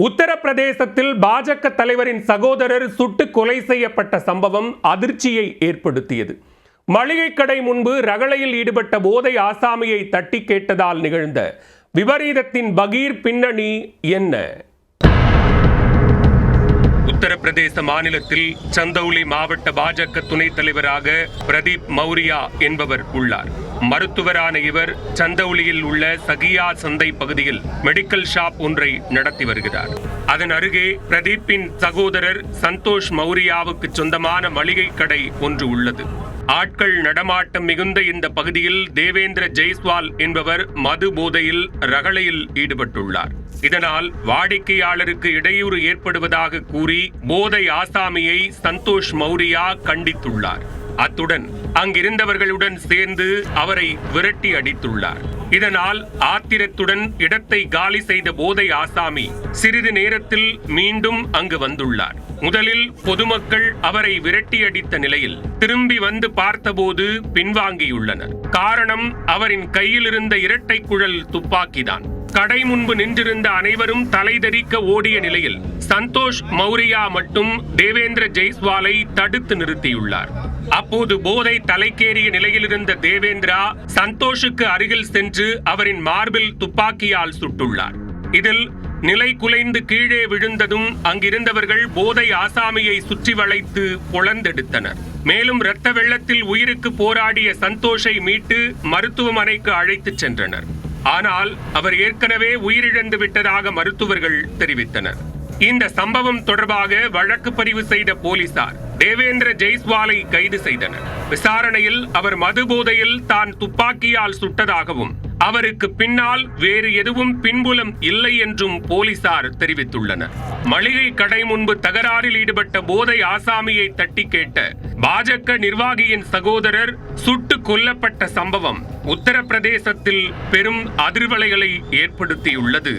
உத்தரப்பிரதேசத்தில் பாஜக தலைவரின் சகோதரர் சுட்டு கொலை செய்யப்பட்ட சம்பவம் அதிர்ச்சியை ஏற்படுத்தியது. மளிகை கடை முன்பு ரகளையில் ஈடுபட்ட போதை ஆசாமியை தட்டி கேட்டதால் நிகழ்ந்த விபரீதத்தின் பகீர் பின்னணி என்ன? உத்தரப்பிரதேச மாநிலத்தில் சந்தௌலி மாவட்ட பாஜக துணைத் தலைவராக பிரதீப் மௌரியா என்பவர் உள்ளார். மருத்துவரான இவர் சந்தௌலியில் உள்ள சகியா சந்தை பகுதியில் மெடிக்கல் ஷாப் ஒன்றை நடத்தி வருகிறார். அதன் அருகே பிரதீப்பின் சகோதரர் சந்தோஷ் மௌரியாவுக்கு சொந்தமான மளிகை கடை ஒன்று உள்ளது. ஆட்கள் நடமாட்டம் மிகுந்த இந்த பகுதியில் தேவேந்திர ஜெய்ஸ்வால் என்பவர் மது போதையில் ரகளையில் ஈடுபட்டுள்ளார். இதனால் வாடிக்கையாளருக்கு இடையூறு ஏற்படுவதாக கூறி போதை ஆசாமியை சந்தோஷ் மௌரியா கண்டித்துள்ளார். அத்துடன் அங்கிருந்தவர்களுடன் சேர்ந்து அவரை விரட்டி அடித்துள்ளார். இதனால் ஆத்திரத்துடன் இடத்தை காலி செய்த போதை ஆசாமி சிறிது நேரத்தில் மீண்டும் அங்கு வந்துள்ளார். முதலில் பொதுமக்கள் அவரை விரட்டி அடித்த நிலையில் திரும்பி வந்து பார்த்தபோது பின்வாங்கியுள்ளனர். காரணம், அவரின் கையில் இருந்த இரட்டை குழல் துப்பாக்கிதான். கடை முன்பு நின்றிருந்த அனைவரும் தலைதெறிக்க ஓடிய நிலையில் சந்தோஷ் மௌரியா மட்டும் தேவேந்திர ஜெய்ஸ்வாலை தடுத்து நிறுத்தியுள்ளார். அப்போது போதை தலைக்கேறிய நிலையில் இருந்த தேவேந்திரா சந்தோஷுக்கு அருகில் சென்று அவரின் மார்பில் துப்பாக்கியால் சுட்டுள்ளார். இதில் நிலை குலைந்து கீழே விழுந்ததும் அங்கிருந்தவர்கள் போதை ஆசாமியை சுற்றி வளைத்து பொளந்தெடுத்தனர். மேலும் இரத்த வெள்ளத்தில் உயிருக்கு போராடிய சந்தோஷை மீட்டு மருத்துவமனைக்கு அழைத்துச் சென்றனர். ஆனால் அவர் ஏற்கனவே உயிரிழந்து விட்டதாக மருத்துவர்கள் தெரிவித்தனர். இந்த சம்பவம் தொடர்பாக வழக்கு பதிவு செய்த போலீசார் தேவேந்திர ஜெய்ஸ்வாலை கைது செய்தனர். விசாரணையில் அவர் மது போதையில் தான் துப்பாக்கியால் சுட்டதாகவும் அவருக்கு பின்னால் வேறு எதுவும் பின்புலம் இல்லை என்றும் போலீசார் தெரிவித்துள்ளனர். மளிகை கடை முன்பு தகராறில் ஈடுபட்ட போதை ஆசாமியை தட்டி கேட்ட பாஜக நிர்வாகியின் சகோதரர் சுட்டு கொல்லப்பட்ட சம்பவம் உத்தரப்பிரதேசத்தில் பெரும் அதிர்வலைகளை ஏற்படுத்தியுள்ளது.